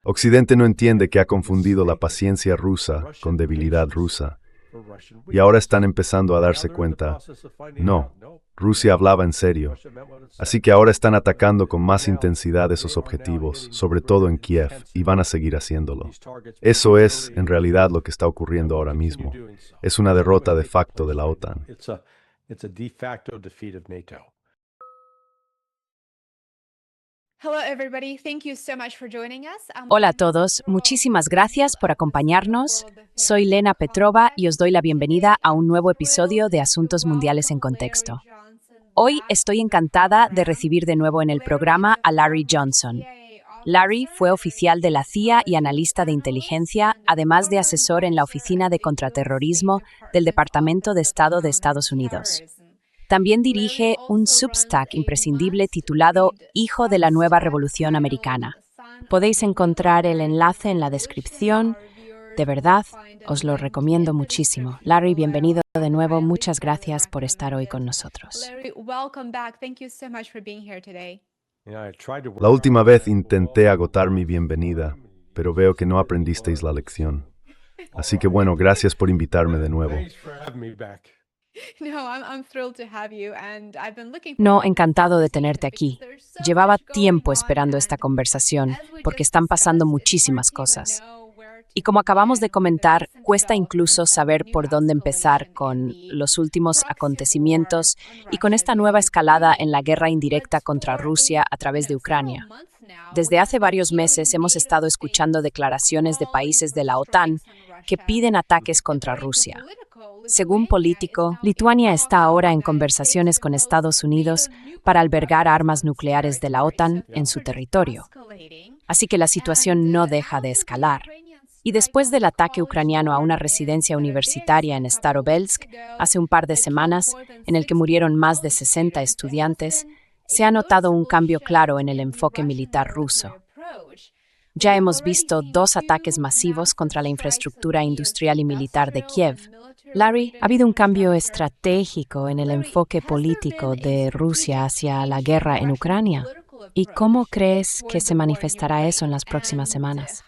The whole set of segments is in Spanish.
Occidente no entiende que ha confundido la paciencia rusa con debilidad rusa. Y ahora están empezando a darse cuenta, no, Rusia hablaba en serio. Así que ahora están atacando con más intensidad esos objetivos, sobre todo en Kiev, y van a seguir haciéndolo. Eso es, en realidad, lo que está ocurriendo ahora mismo. Es una derrota de facto de la OTAN. Hola a todos, muchísimas gracias por acompañarnos. Soy Lena Petrova y os doy la bienvenida a un nuevo episodio de Asuntos Mundiales en Contexto. Hoy estoy encantada de recibir de nuevo en el programa a Larry Johnson. Larry fue oficial de la CIA y analista de inteligencia, además de asesor en la Oficina de Contraterrorismo del Departamento de Estado de Estados Unidos. También dirige un Substack imprescindible titulado Hijo de la Nueva Revolución Americana. Podéis encontrar el enlace en la descripción. De verdad, os lo recomiendo muchísimo. Larry, bienvenido de nuevo. Muchas gracias por estar hoy con nosotros. La última vez intenté agotar mi bienvenida, pero veo que no aprendisteis la lección. Así que bueno, gracias por invitarme de nuevo. No, encantado de tenerte aquí. Llevaba tiempo esperando esta conversación, porque están pasando muchísimas cosas. Y como acabamos de comentar, cuesta incluso saber por dónde empezar con los últimos acontecimientos y con esta nueva escalada en la guerra indirecta contra Rusia a través de Ucrania. Desde hace varios meses hemos estado escuchando declaraciones de países de la OTAN que piden ataques contra Rusia. Según Político, Lituania está ahora en conversaciones con Estados Unidos para albergar armas nucleares de la OTAN en su territorio. Así que la situación no deja de escalar. Y después del ataque ucraniano a una residencia universitaria en Starovelsk, hace un par de semanas, en el que murieron más de 60 estudiantes, se ha notado un cambio claro en el enfoque militar ruso. Ya hemos visto 2 ataques masivos contra la infraestructura industrial y militar de Kiev. Larry, ¿ha habido un cambio estratégico en el enfoque político de Rusia hacia la guerra en Ucrania? ¿Y cómo crees que se manifestará eso en las próximas semanas?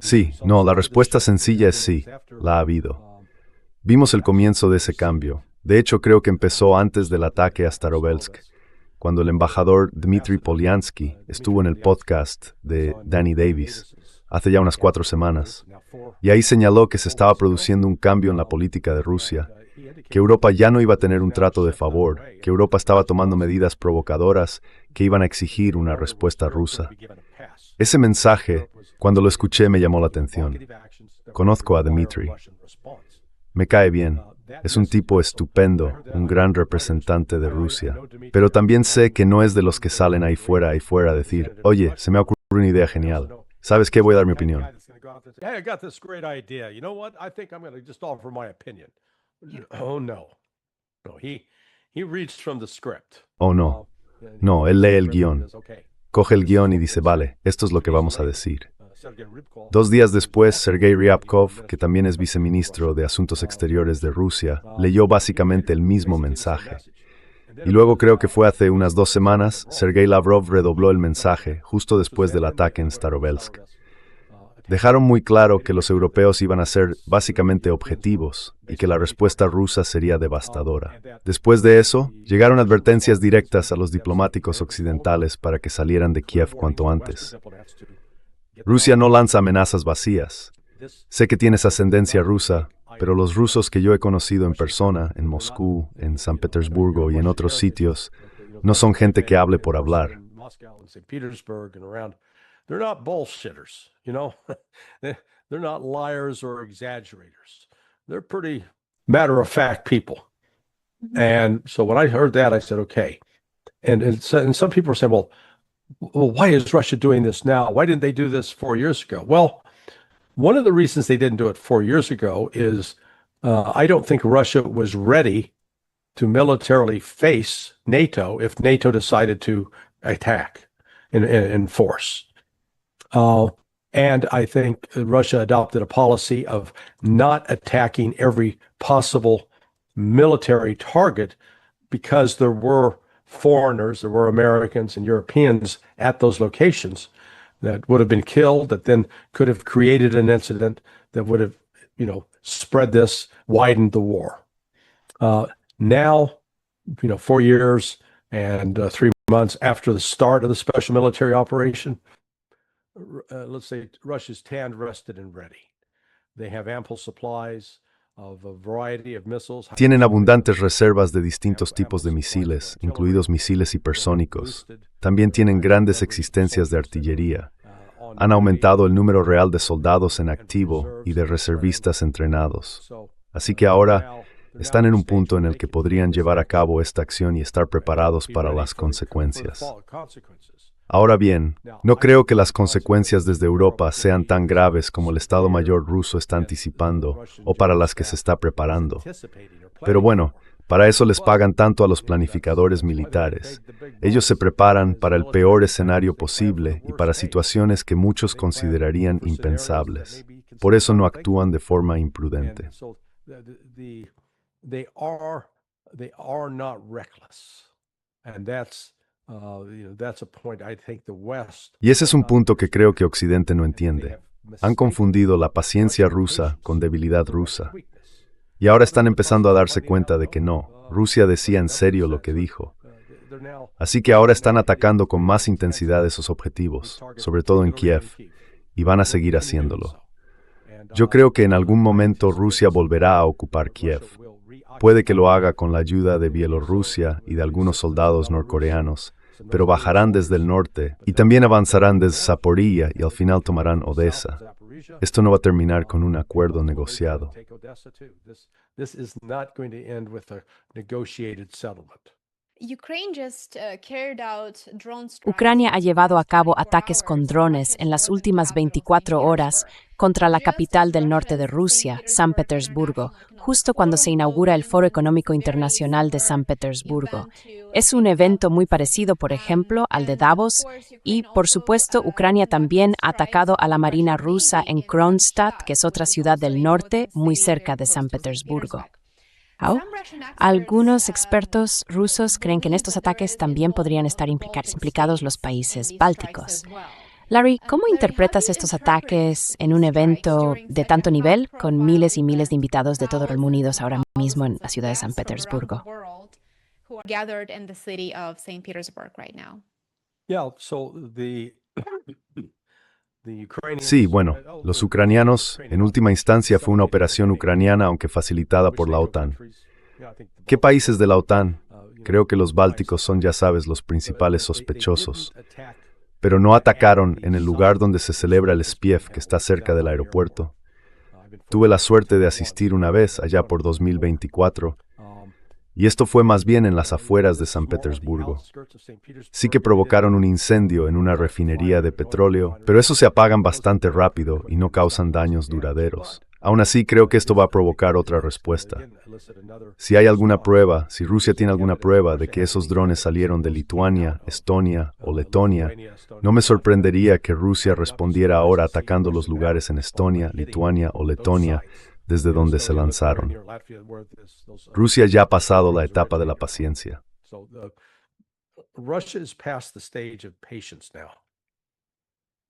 Sí, no, la respuesta sencilla es sí, la ha habido. Vimos el comienzo de ese cambio. De hecho, creo que empezó antes del ataque a Starovelsk, cuando el embajador Dmitry Polyansky estuvo en el podcast de Danny Davis hace ya unas 4 semanas, y ahí señaló que se estaba produciendo un cambio en la política de Rusia, que Europa ya no iba a tener un trato de favor, que Europa estaba tomando medidas provocadoras que iban a exigir una respuesta rusa. Ese mensaje, cuando lo escuché, me llamó la atención. Conozco a Dmitry. Me cae bien. Es un tipo estupendo, un gran representante de Rusia. Pero también sé que no es de los que salen ahí fuera a decir, oye, se me ha ocurrido una idea genial. ¿Sabes qué? Voy a dar mi opinión. Oh, no. No, él lee el guión. Coge el guión y dice, vale, esto es lo que vamos a decir. 2 días después, Sergei Ryabkov, que también es viceministro de Asuntos Exteriores de Rusia, leyó básicamente el mismo mensaje. Y luego creo que fue hace unas 2 semanas, Sergei Lavrov redobló el mensaje, justo después del ataque en Starovelsk. Dejaron muy claro que los europeos iban a ser básicamente objetivos y que la respuesta rusa sería devastadora. Después de eso, llegaron advertencias directas a los diplomáticos occidentales para que salieran de Kiev cuanto antes. Rusia no lanza amenazas vacías. Sé que tienes ascendencia rusa, pero los rusos que yo he conocido en persona, en Moscú, en San Petersburgo y en otros sitios, no son gente que hable por hablar. They're not bullshitters, you know. They're not liars or exaggerators. They're pretty matter-of-fact people. And so when I heard that, I said, okay. And some people are saying, well, why is Russia doing this now? Why didn't they do this 4 years ago? Well, one of the reasons they didn't do it 4 years ago is I don't think Russia was ready to militarily face NATO if NATO decided to attack in force. And I think Russia adopted a policy of not attacking every possible military target because there were foreigners, there were Americans and Europeans at those locations that would have been killed, that then could have created an incident that would have, spread this, widened the war. Now, 4 years and 3 months after the start of the special military operation, let's say Russia's tanned, rested, and ready. They have ample supplies of a variety of missiles. Tienen abundantes reservas de distintos tipos de misiles, incluidos misiles hipersónicos. También tienen grandes existencias de artillería. Han aumentado el número real de soldados en activo y de reservistas entrenados. Así que ahora están en un punto en el que podrían llevar a cabo esta acción y estar preparados para las consecuencias. Ahora bien, no creo que las consecuencias desde Europa sean tan graves como el Estado Mayor ruso está anticipando o para las que se está preparando. Pero bueno, para eso les pagan tanto a los planificadores militares. Ellos se preparan para el peor escenario posible y para situaciones que muchos considerarían impensables. Por eso no actúan de forma imprudente. They are not reckless. And that's a point I think the West. Y ese es un punto que creo que Occidente no entiende. Han confundido la paciencia rusa con debilidad rusa. Y ahora están empezando a darse cuenta de que no, Rusia decía en serio lo que dijo. Así que ahora están atacando con más intensidad esos objetivos, sobre todo en Kiev, y van a seguir haciéndolo. Yo creo que en algún momento Rusia volverá a ocupar Kiev. Puede que lo haga con la ayuda de Bielorrusia y de algunos soldados norcoreanos, pero bajarán desde el norte y también avanzarán desde Zaporilla y al final tomarán Odessa. Esto no va a terminar con un acuerdo negociado. Ucrania ha llevado a cabo ataques con drones en las últimas 24 horas contra la capital del norte de Rusia, San Petersburgo, justo cuando se inaugura el Foro Económico Internacional de San Petersburgo. Es un evento muy parecido, por ejemplo, al de Davos y, por supuesto, Ucrania también ha atacado a la Marina rusa en Kronstadt, que es otra ciudad del norte, muy cerca de San Petersburgo. Algunos expertos rusos creen que en estos ataques también podrían estar implicados los países bálticos. Larry, ¿cómo interpretas estos ataques en un evento de tanto nivel, con miles y miles de invitados de todo el mundo unidos ahora mismo en la ciudad de San Petersburgo? Sí, bueno, los ucranianos, en última instancia fue una operación ucraniana, aunque facilitada por la OTAN. ¿Qué países de la OTAN? Creo que los bálticos son, ya sabes, los principales sospechosos. Pero no atacaron en el lugar donde se celebra el Spiev, que está cerca del aeropuerto. Tuve la suerte de asistir una vez, allá por 2024, y esto fue más bien en las afueras de San Petersburgo. Sí que provocaron un incendio en una refinería de petróleo, pero esos se apagan bastante rápido y no causan daños duraderos. Aún así, creo que esto va a provocar otra respuesta. Si hay alguna prueba, si Rusia tiene alguna prueba de que esos drones salieron de Lituania, Estonia o Letonia, no me sorprendería que Rusia respondiera ahora atacando los lugares en Estonia, Lituania o Letonia, desde donde se lanzaron. Rusia ya ha pasado la etapa de la paciencia. Russia is past the stage of patience now.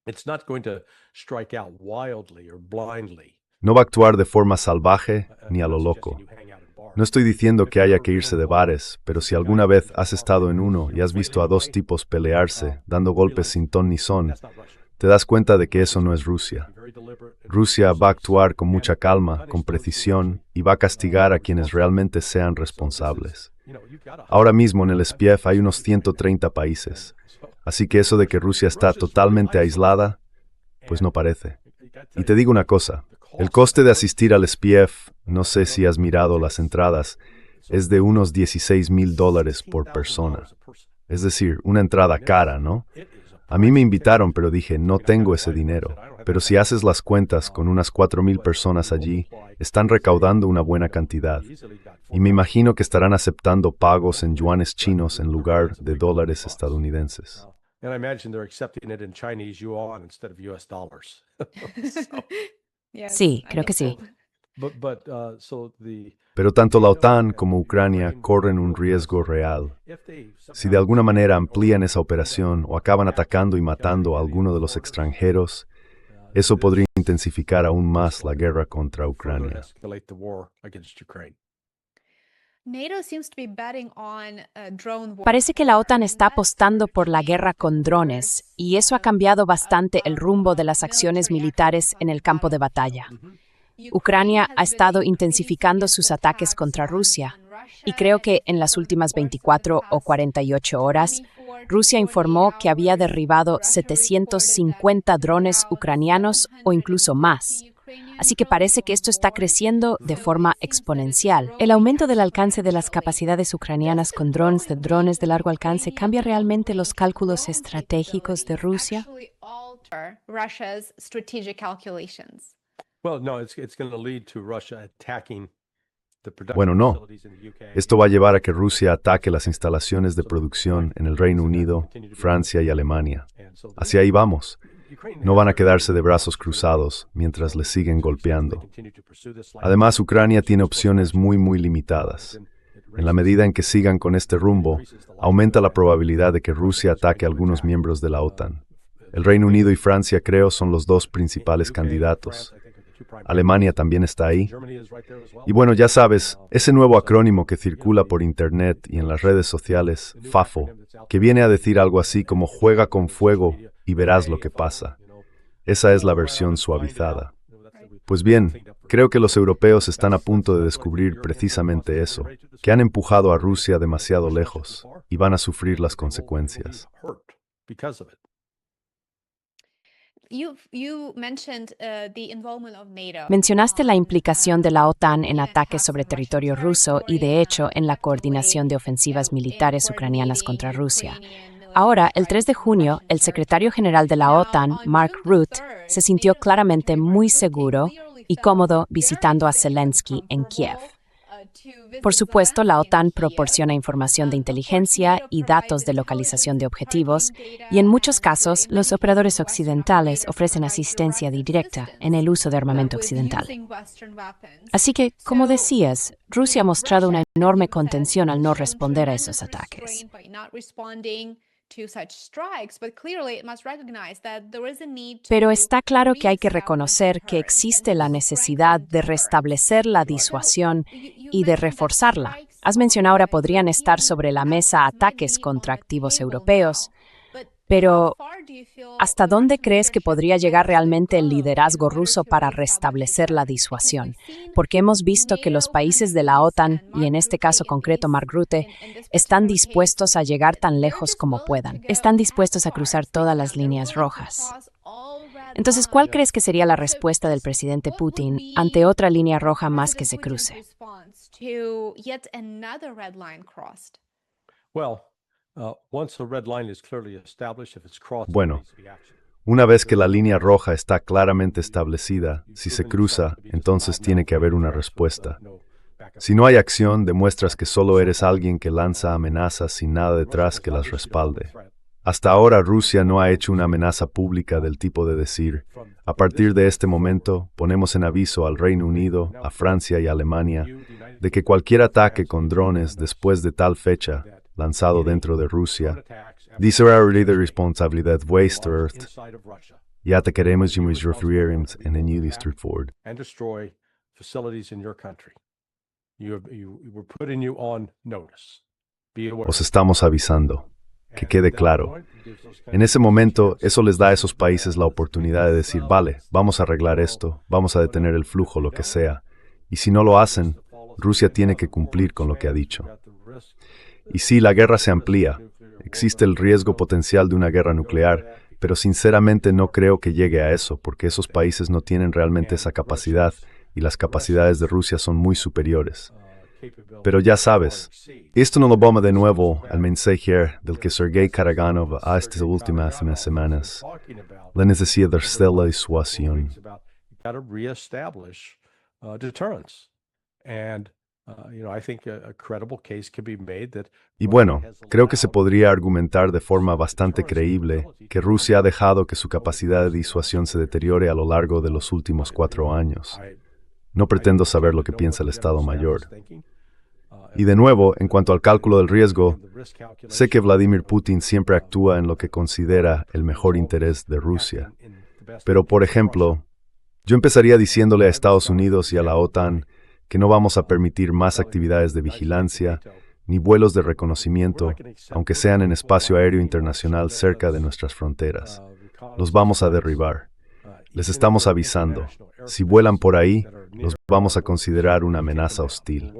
It's not going to strike out wildly or blindly. No va a actuar de forma salvaje ni a lo loco. No estoy diciendo que haya que irse de bares, pero si alguna vez has estado en uno y has visto a dos tipos pelearse, dando golpes sin ton ni son, te das cuenta de que eso no es Rusia. Rusia va a actuar con mucha calma, con precisión, y va a castigar a quienes realmente sean responsables. Ahora mismo en el Spiev hay unos 130 países, así que eso de que Rusia está totalmente aislada, pues no parece. Y te digo una cosa, el coste de asistir al Spiev, no sé si has mirado las entradas, es de unos $16,000 por persona. Es decir, una entrada cara, ¿no? A mí me invitaron, pero dije, no tengo ese dinero. Pero si haces las cuentas con unas 4,000 personas allí, están recaudando una buena cantidad. Y me imagino que estarán aceptando pagos en yuanes chinos en lugar de dólares estadounidenses. Sí, creo que sí. Pero tanto la OTAN como Ucrania corren un riesgo real. Si de alguna manera amplían esa operación o acaban atacando y matando a alguno de los extranjeros, eso podría intensificar aún más la guerra contra Ucrania. Parece que la OTAN está apostando por la guerra con drones, y eso ha cambiado bastante el rumbo de las acciones militares en el campo de batalla. Ucrania ha estado intensificando sus ataques contra Rusia, y creo que en las últimas 24 o 48 horas, Rusia informó que había derribado 750 drones ucranianos o incluso más. Así que parece que esto está creciendo de forma exponencial. ¿El aumento del alcance de las capacidades ucranianas con drones de largo alcance cambia realmente los cálculos estratégicos de Rusia? Bueno, no. Esto va a llevar a que Rusia ataque las instalaciones de producción en el Reino Unido, Francia y Alemania. Hacia ahí vamos. No van a quedarse de brazos cruzados mientras les siguen golpeando. Además, Ucrania tiene opciones muy limitadas. En la medida en que sigan con este rumbo, aumenta la probabilidad de que Rusia ataque a algunos miembros de la OTAN. El Reino Unido y Francia, creo, son los dos principales candidatos. Alemania también está ahí. Y bueno, ya sabes, ese nuevo acrónimo que circula por Internet y en las redes sociales, FAFO, que viene a decir algo así como juega con fuego y verás lo que pasa. Esa es la versión suavizada. Pues bien, creo que los europeos están a punto de descubrir precisamente eso, que han empujado a Rusia demasiado lejos y van a sufrir las consecuencias. Mencionaste la implicación de la OTAN en ataques sobre territorio ruso y, de hecho, en la coordinación de ofensivas militares ucranianas contra Rusia. Ahora, el 3 de junio, el secretario general de la OTAN, Mark Rutte, se sintió claramente muy seguro y cómodo visitando a Zelensky en Kiev. Por supuesto, la OTAN proporciona información de inteligencia y datos de localización de objetivos, y en muchos casos, los operadores occidentales ofrecen asistencia directa en el uso de armamento occidental. Así que, como decías, Rusia ha mostrado una enorme contención al no responder a esos ataques. Pero está claro que hay que reconocer que existe la necesidad de restablecer la disuasión y de reforzarla. Has mencionado ahora podrían estar sobre la mesa ataques contra activos europeos, pero ¿hasta dónde crees que podría llegar realmente el liderazgo ruso para restablecer la disuasión? Porque hemos visto que los países de la OTAN, y en este caso concreto Mark Rutte, están dispuestos a llegar tan lejos como puedan. Están dispuestos a cruzar todas las líneas rojas. Entonces, ¿cuál crees que sería la respuesta del presidente Putin ante otra línea roja más que se cruce? Bueno, una vez que la línea roja está claramente establecida, si se cruza, entonces tiene que haber una respuesta. Si no hay acción, demuestras que solo eres alguien que lanza amenazas sin nada detrás que las respalde. Hasta ahora Rusia no ha hecho una amenaza pública del tipo de decir, a partir de este momento ponemos en aviso al Reino Unido, a Francia y a Alemania, de que cualquier ataque con drones después de tal fecha, lanzado dentro de Rusia, será de responsabilidad vuestra y atacaremos y nos referiremos en el Ford. Os estamos avisando. Que quede claro. En ese momento, eso les da a esos países la oportunidad de decir, vale, vamos a arreglar esto, vamos a detener el flujo, lo que sea. Y si no lo hacen, Rusia tiene que cumplir con lo que ha dicho. Y sí, la guerra se amplía. Existe el riesgo potencial de una guerra nuclear, pero sinceramente no creo que llegue a eso, porque esos países no tienen realmente esa capacidad, y las capacidades de Rusia son muy superiores. Pero ya sabes, esto no lo bomba de nuevo al mensaje del que Sergei Karaganov a estas últimas semanas. La necesidad de la disuasión. Y bueno, creo que se podría argumentar de forma bastante creíble que Rusia ha dejado que su capacidad de disuasión se deteriore a lo largo de los últimos 4 años. No pretendo saber lo que piensa el Estado Mayor. Y de nuevo, en cuanto al cálculo del riesgo, sé que Vladimir Putin siempre actúa en lo que considera el mejor interés de Rusia. Pero, por ejemplo, yo empezaría diciéndole a Estados Unidos y a la OTAN que no vamos a permitir más actividades de vigilancia ni vuelos de reconocimiento, aunque sean en espacio aéreo internacional cerca de nuestras fronteras. Los vamos a derribar. Les estamos avisando. Si vuelan por ahí, los vamos a considerar una amenaza hostil.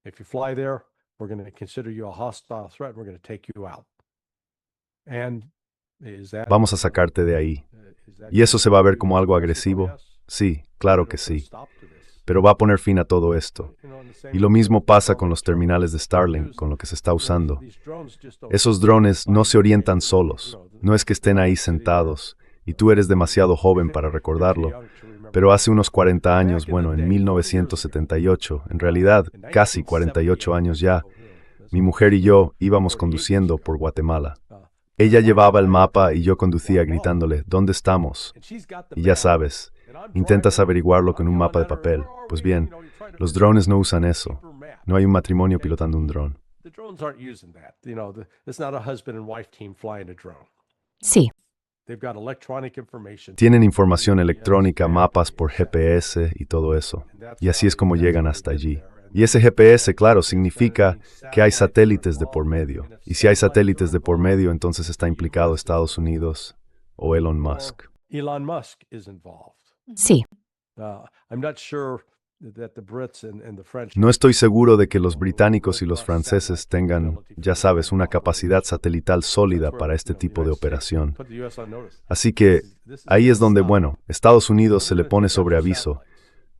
If you fly there, we're going to consider you a hostile threat. We're going to take you out. And Vamos a sacarte de ahí. ¿Y eso se va a ver como algo agresivo? Sí, claro que sí. Pero va a poner fin a todo esto. Y lo mismo pasa con los terminales de Starlink, con lo que se está usando. Esos drones no se orientan solos. No es que estén ahí sentados. Y tú eres demasiado joven para recordarlo. Pero hace unos 40 años, bueno, en 1978, en realidad casi 48 años ya, mi mujer y yo íbamos conduciendo por Guatemala. Ella llevaba el mapa y yo conducía gritándole, ¿dónde estamos? Y ya sabes, intentas averiguarlo con un mapa de papel. Pues bien, los drones no usan eso. No hay un matrimonio pilotando un dron. Sí. Tienen información electrónica, mapas por GPS y todo eso. Y así es como llegan hasta allí. Y ese GPS, claro, significa que hay satélites de por medio. Y si hay satélites de por medio, entonces está implicado Estados Unidos o Elon Musk. Sí. No estoy seguro de que los británicos y los franceses tengan, ya sabes, una capacidad satelital sólida para este tipo de operación. Así que ahí es donde, bueno, Estados Unidos se le pone sobre aviso.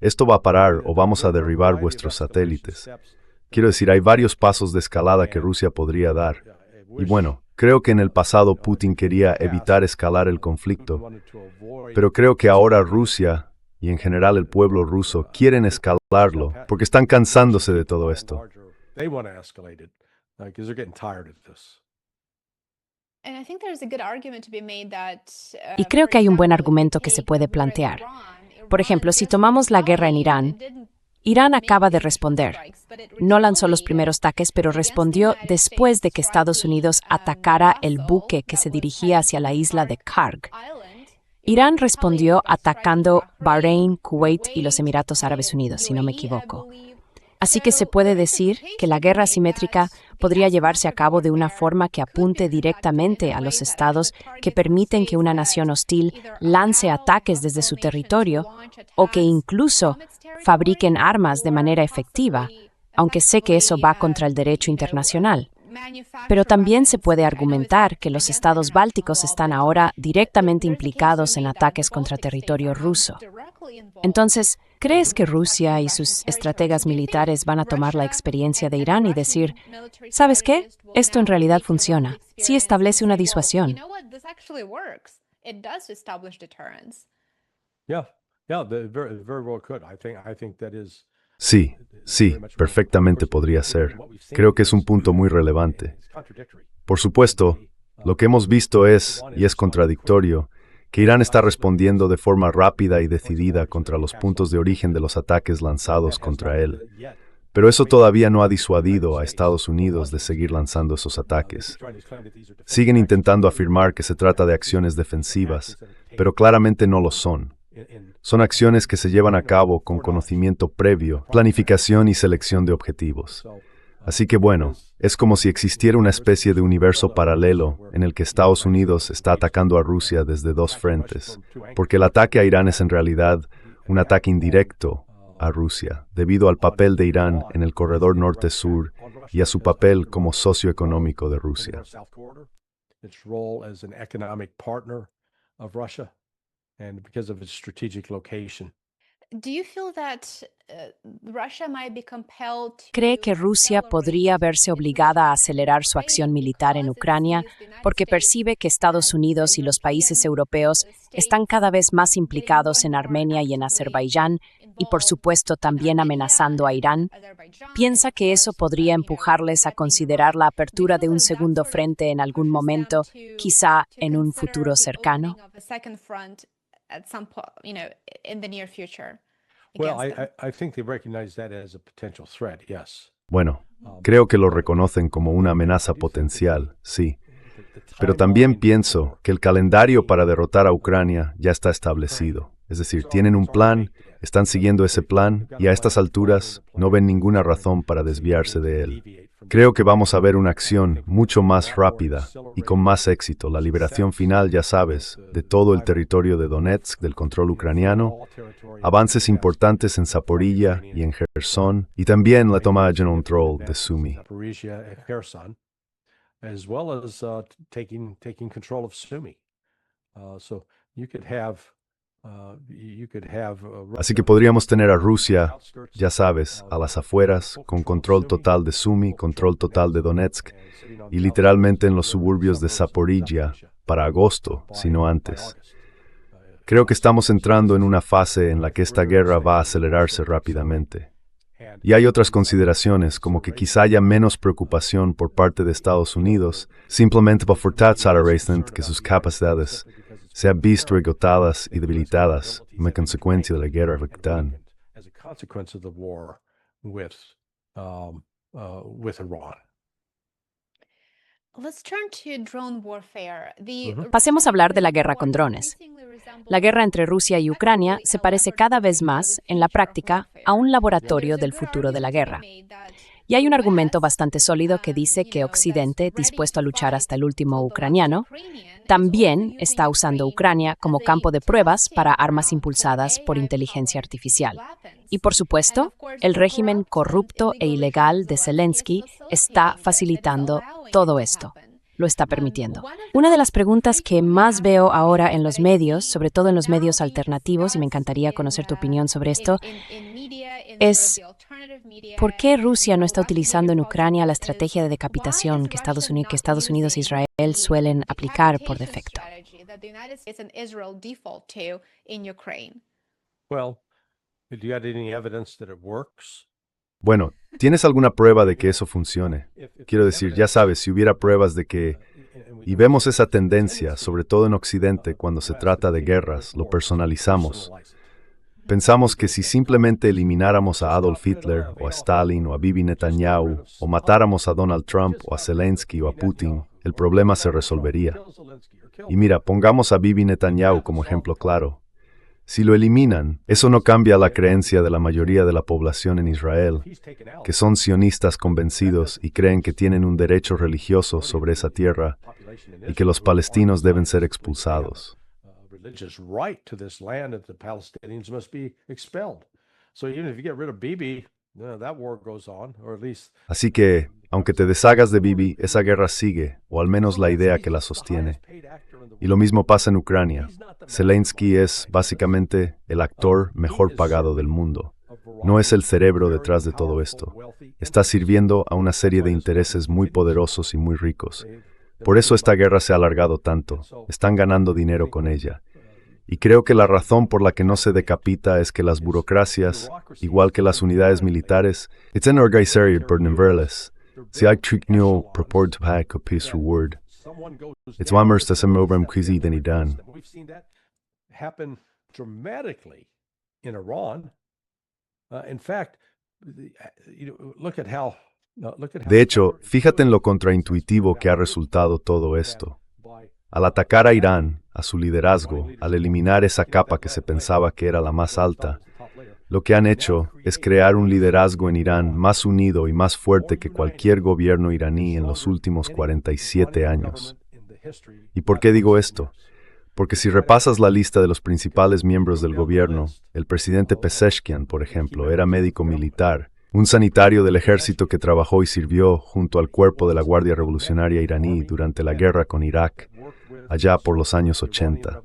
Esto va a parar o vamos a derribar vuestros satélites. Quiero decir, hay varios pasos de escalada que Rusia podría dar. Y bueno, creo que en el pasado Putin quería evitar escalar el conflicto, pero creo que ahora Rusia y en general el pueblo ruso quieren escalarlo porque están cansándose de todo esto. Y creo que hay un buen argumento que se puede plantear. Por ejemplo, si tomamos la guerra en Irán, Irán acaba de responder. No lanzó los primeros ataques, pero respondió después de que Estados Unidos atacara el buque que se dirigía hacia la isla de Karg. Irán respondió atacando Bahrein, Kuwait y los Emiratos Árabes Unidos, si no me equivoco. Así que se puede decir que la guerra asimétrica podría llevarse a cabo de una forma que apunte directamente a los estados que permiten que una nación hostil lance ataques desde su territorio o que incluso fabriquen armas de manera efectiva, aunque sé que eso va contra el derecho internacional. Pero también se puede argumentar que los estados bálticos están ahora directamente implicados en ataques contra territorio ruso. Entonces, ¿crees que Rusia y sus estrategas militares van a tomar la experiencia de Irán y decir, ¿sabes qué? Esto en realidad funciona. Sí establece una disuasión. Sí, perfectamente podría ser. Creo que es un punto muy relevante. Por supuesto, lo que hemos visto es, y es contradictorio, que Irán está respondiendo de forma rápida y decidida contra los puntos de origen de los ataques lanzados contra él. Pero eso todavía no ha disuadido a Estados Unidos de seguir lanzando esos ataques. Siguen intentando afirmar que se trata de acciones defensivas, pero claramente no lo son. Son acciones que se llevan a cabo con conocimiento previo, planificación y selección de objetivos. Así que bueno, es como si existiera una especie de universo paralelo en el que Estados Unidos está atacando a Rusia desde dos frentes, porque el ataque a Irán es en realidad un ataque indirecto a Rusia, debido al papel de Irán en el corredor norte-sur y a su papel como socio económico de Rusia. And because of its strategic location. ¿Cree que Rusia podría verse obligada a acelerar su acción militar en Ucrania porque percibe que Estados Unidos y los países europeos están cada vez más implicados en Armenia y en Azerbaiyán y, por supuesto, también amenazando a Irán? ¿Piensa que eso podría empujarles a considerar la apertura de un segundo frente en algún momento, quizá en un futuro cercano? Well, I think they recognize that as a potential threat, yes. Bueno, creo que lo reconocen como una amenaza potencial, sí. Pero también pienso que el calendario para derrotar a Ucrania ya está establecido. Es decir, tienen un plan, están siguiendo ese plan y a estas alturas no ven ninguna razón para desviarse de él. Creo que vamos a ver una acción mucho más rápida y con más éxito. La liberación final, ya sabes, de todo el territorio de Donetsk, del control ucraniano, avances importantes en Zaporilla y en Kherson, y también la toma de control de Sumy. As well as taking control of Sumy. So you could have Así que podríamos tener a Rusia, ya sabes, a las afueras, con control total de Sumy, control total de Donetsk, y literalmente en los suburbios de Zaporilla para agosto, si no antes. Creo que estamos entrando en una fase en la que esta guerra va a acelerarse rápidamente. Y hay otras consideraciones, como que quizá haya menos preocupación por parte de Estados Unidos, simplemente por que sus capacidades se han visto agotadas y debilitadas como consecuencia de la guerra afgana. Pasemos a hablar de la guerra con drones. La guerra entre Rusia y Ucrania se parece cada vez más, en la práctica, a un laboratorio del futuro de la guerra. Y hay un argumento bastante sólido que dice que Occidente, dispuesto a luchar hasta el último ucraniano, también está usando Ucrania como campo de pruebas para armas impulsadas por inteligencia artificial. Y por supuesto, el régimen corrupto e ilegal de Zelensky está facilitando todo esto. Lo está permitiendo. Una de las preguntas que más veo ahora en los medios, sobre todo en los medios alternativos, y me encantaría conocer tu opinión sobre esto, es ¿por qué Rusia no está utilizando en Ucrania la estrategia de decapitación que Estados Unidos e Israel suelen aplicar por defecto? Bueno, ¿tienes alguna prueba de que eso funcione? Quiero decir, ya sabes, si hubiera pruebas de que... Y vemos esa tendencia, sobre todo en Occidente, cuando se trata de guerras, lo personalizamos. Pensamos que si simplemente elimináramos a Adolf Hitler, o a Stalin, o a Bibi Netanyahu, o matáramos a Donald Trump, o a Zelensky, o a Putin, el problema se resolvería. Y mira, pongamos a Bibi Netanyahu como ejemplo claro. Si lo eliminan, eso no cambia la creencia de la mayoría de la población en Israel, que son sionistas convencidos y creen que tienen un derecho religioso sobre esa tierra y que los palestinos deben ser expulsados. Así que, aunque te deshagas de Bibi, esa guerra sigue, o al menos la idea que la sostiene. Y lo mismo pasa en Ucrania. Zelensky es, básicamente, el actor mejor pagado del mundo. No es el cerebro detrás de todo esto. Está sirviendo a una serie de intereses muy poderosos y muy ricos. Por eso esta guerra se ha alargado tanto. Están ganando dinero con ella. Y creo que la razón por la que no se decapita es que las burocracias, igual que las unidades militares, están organizadas por niveles. Si hay tricknio proport para copiar su word. It's one more session over quizy than he done. We've seen that happen dramatically in Iran. In fact, look at how. De hecho, fíjate en lo contraintuitivo que ha resultado todo esto. Al atacar a Irán, a su liderazgo, al eliminar esa capa que se pensaba que era la más alta, lo que han hecho es crear un liderazgo en Irán más unido y más fuerte que cualquier gobierno iraní en los últimos 47 años. ¿Y por qué digo esto? Porque si repasas la lista de los principales miembros del gobierno, el presidente Pezeshkian, por ejemplo, era médico militar, un sanitario del ejército que trabajó y sirvió junto al cuerpo de la Guardia Revolucionaria iraní durante la guerra con Irak, allá por los años 80.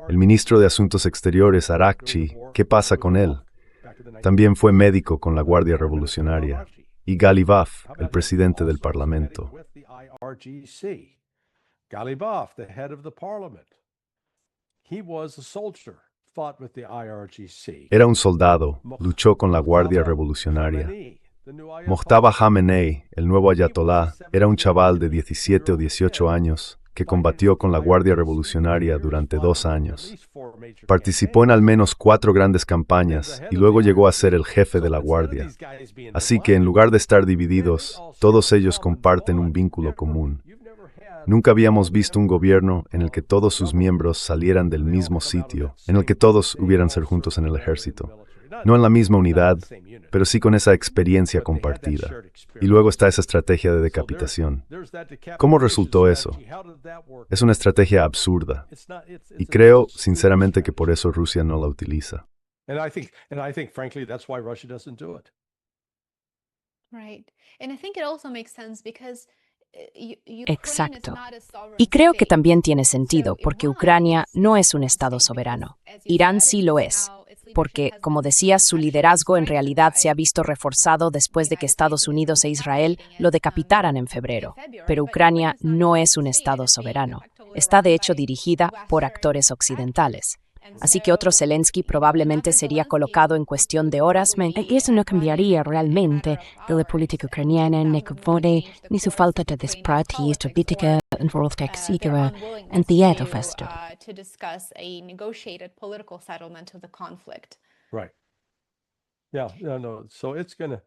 El ministro de Asuntos Exteriores, Arakchi, ¿qué pasa con él? También fue médico con la Guardia Revolucionaria. Y Galibaf, el presidente del Parlamento. Galibaf, the head of the parliament. He was a soldier, fought with the IRGC. Era un soldado, luchó con la Guardia Revolucionaria. Mojtaba Khamenei, el nuevo ayatolá, era un chaval de 17 o 18 años que combatió con la Guardia Revolucionaria durante 2 años. Participó en al menos 4 grandes campañas y luego llegó a ser el jefe de la Guardia. Así que en lugar de estar divididos, todos ellos comparten un vínculo común. Nunca habíamos visto un gobierno en el que todos sus miembros salieran del mismo sitio, en el que todos hubieran ser juntos en el ejército. No en la misma unidad, pero sí con esa experiencia compartida. Y luego está esa estrategia de decapitación. ¿Cómo resultó eso? Es una estrategia absurda. Y creo, sinceramente, que por eso Rusia no la utiliza. And I think, frankly, that's why Russia doesn't do it. Right. And I think it also makes sense because Exacto. Y creo que también tiene sentido, porque Ucrania no es un Estado soberano. Irán sí lo es, porque, como decías, su liderazgo en realidad se ha visto reforzado después de que Estados Unidos e Israel lo decapitaran en febrero. Pero Ucrania no es un Estado soberano. Está de hecho dirigida por actores occidentales. Así que otro Zelensky probablemente sería colocado en cuestión de horas. Eso no cambiaría realmente de la política ucraniana, ni su falta de desprestigio política en Volskaya en Tierra Festo. to discuss a negotiated political settlement of the conflict. Right. Yeah, no. So it's going to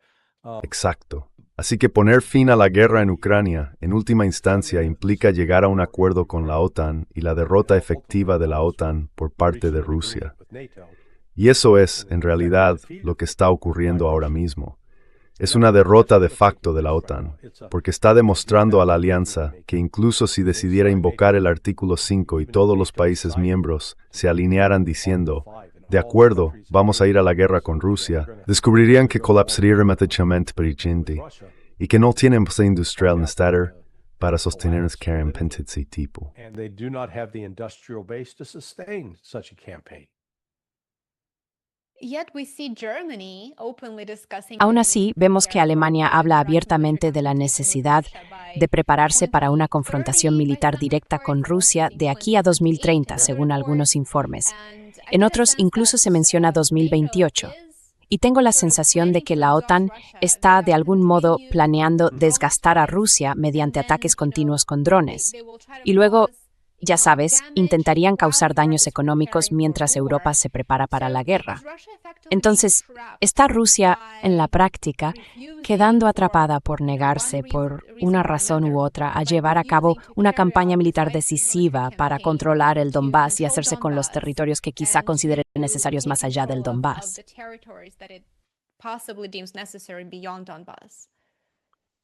Exacto. Así que poner fin a la guerra en Ucrania, en última instancia, implica llegar a un acuerdo con la OTAN y la derrota efectiva de la OTAN por parte de Rusia. Y eso es, en realidad, lo que está ocurriendo ahora mismo. Es una derrota de facto de la OTAN, porque está demostrando a la alianza que incluso si decidiera invocar el artículo 5 y todos los países miembros se alinearan diciendo, de acuerdo, vamos a ir a la guerra con Rusia, descubrirían que colapsaría dramáticamente Perichinti y que no tienen base industrial necesaria para sostener el campaña de ese tipo. and they do not have the industrial base to sustain such a campaign. Yet we see Germany openly discussing. Aún así, vemos que Alemania habla abiertamente de la necesidad de prepararse para una confrontación militar directa con Rusia de aquí a 2030, según algunos informes. En otros incluso se menciona 2028. Y tengo la sensación de que la OTAN está de algún modo planeando desgastar a Rusia mediante ataques continuos con drones. Y luego, ya sabes, intentarían causar daños económicos mientras Europa se prepara para la guerra. Entonces, ¿está Rusia, en la práctica, quedando atrapada por negarse, por una razón u otra, a llevar a cabo una campaña militar decisiva para controlar el Donbass y hacerse con los territorios que quizá considere necesarios más allá del Donbass?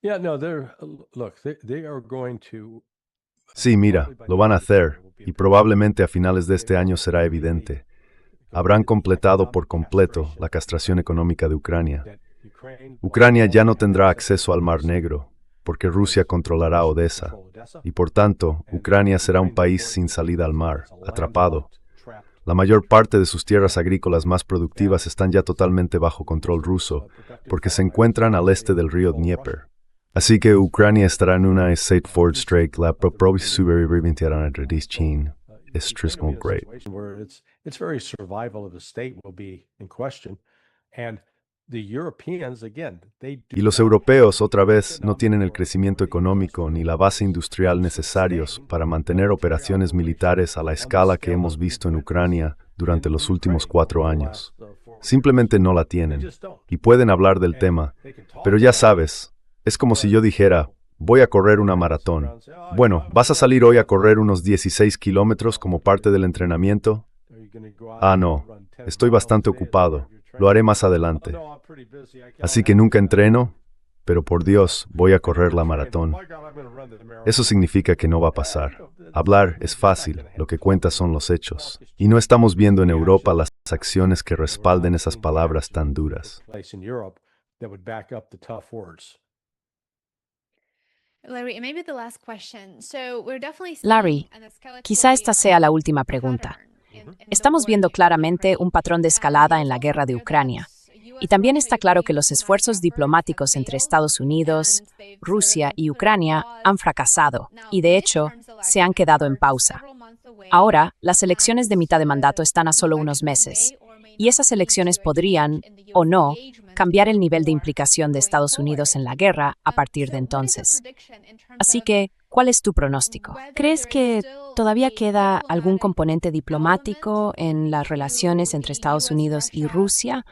Yeah, no, they are going to. Sí, mira, lo van a hacer, y probablemente a finales de este año será evidente. Habrán completado por completo la castración económica de Ucrania. Ucrania ya no tendrá acceso al Mar Negro, porque Rusia controlará Odessa, y por tanto, Ucrania será un país sin salida al mar, atrapado. La mayor parte de sus tierras agrícolas más productivas están ya totalmente bajo control ruso, porque se encuentran al este del río Dnieper. Así que Ucrania estará en una state Ford Strike, la sobreviviente Chin. Es trismo great. Where its very survival of the state will be in question, and the Europeans again, they do Y los europeos, otra vez, no tienen el crecimiento económico ni la base industrial necesarios para mantener operaciones militares a la escala que hemos visto en Ucrania durante los últimos 4 años. Simplemente no la tienen. Y pueden hablar del tema, pero ya sabes, es como si yo dijera, voy a correr una maratón. Bueno, ¿vas a salir hoy a correr unos 16 kilómetros como parte del entrenamiento? Ah, no, estoy bastante ocupado. Lo haré más adelante. Así que nunca entreno, pero por Dios, voy a correr la maratón. Eso significa que no va a pasar. Hablar es fácil, lo que cuenta son los hechos. Y no estamos viendo en Europa las acciones que respalden esas palabras tan duras. place in Europe that would back up the tough words. Larry, quizá esta sea la última pregunta. Estamos viendo claramente un patrón de escalada en la guerra de Ucrania. Y también está claro que los esfuerzos diplomáticos entre Estados Unidos, Rusia y Ucrania han fracasado y, de hecho, se han quedado en pausa. Ahora, las elecciones de mitad de mandato están a solo unos meses, y esas elecciones podrían, o no, cambiar el nivel de implicación de Estados Unidos en la guerra a partir de entonces. Así que, ¿Cuál es tu pronóstico? ¿Crees que todavía queda algún componente diplomático en las relaciones entre Estados Unidos y Rusia?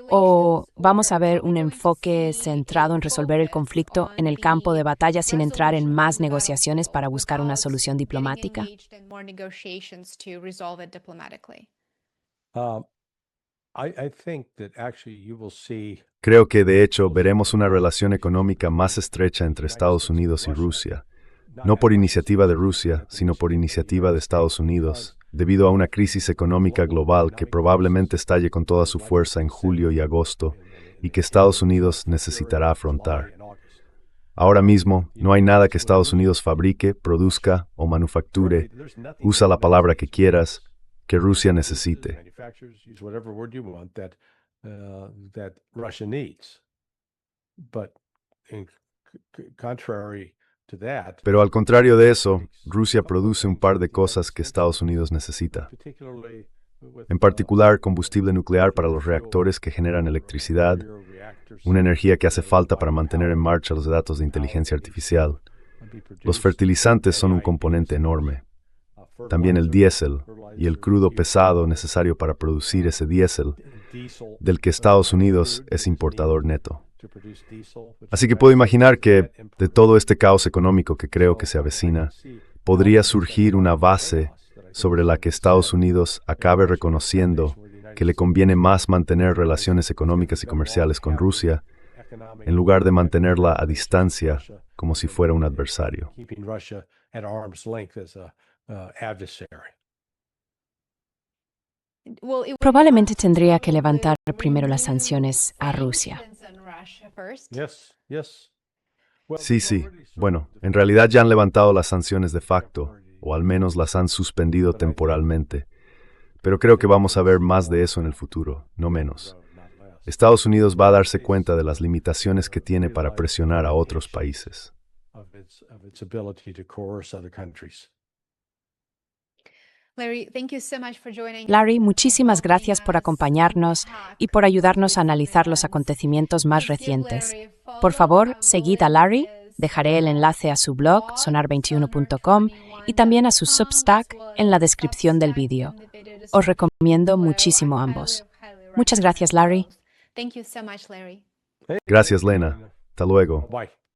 ¿O vamos a ver un enfoque centrado en resolver el conflicto en el campo de batalla sin entrar en más negociaciones para buscar una solución diplomática? Um, I think that actually you will see Creo que, de hecho, veremos una relación económica más estrecha entre Estados Unidos y Rusia, no por iniciativa de Rusia, sino por iniciativa de Estados Unidos, debido a una crisis económica global que probablemente estalle con toda su fuerza en julio y agosto y que Estados Unidos necesitará afrontar. Ahora mismo, no hay nada que Estados Unidos fabrique, produzca o manufacture, usa la palabra que quieras, que Rusia necesite. manufacturers, use whatever word you want, that Russia needs. But contrary to that, Pero al contrario de eso, Rusia produce un par de cosas que Estados Unidos necesita. particularly with, En particular, combustible nuclear para los reactores que generan electricidad, reactors una energía que hace falta para mantener en marcha los datos de inteligencia artificial. Los fertilizantes son un componente enorme. También el diésel y el crudo pesado necesario para producir ese diésel, del que Estados Unidos es importador neto. Así que puedo imaginar que, de todo este caos económico que creo que se avecina, podría surgir una base sobre la que Estados Unidos acabe reconociendo que le conviene más mantener relaciones económicas y comerciales con Rusia, en lugar de mantenerla a distancia como si fuera un adversario. keeping Russia at arm's length as a adversary. Probablemente tendría que levantar primero las sanciones a Rusia. Yes, yes. Well, Sí, sí. Bueno, en realidad ya han levantado las sanciones de facto, o al menos las han suspendido temporalmente. Pero creo que vamos a ver más de eso en el futuro, no menos. Estados Unidos va a darse cuenta de las limitaciones que tiene para presionar a otros países. of its ability to coerce other countries. Larry, muchísimas gracias por acompañarnos y por ayudarnos a analizar los acontecimientos más recientes. Por favor, seguid a Larry. Dejaré el enlace a su blog, sonar21.com, y también a su Substack en la descripción del vídeo. Os recomiendo muchísimo ambos. Muchas gracias, Larry. Hey, Gracias, Lena. Hasta luego. bye.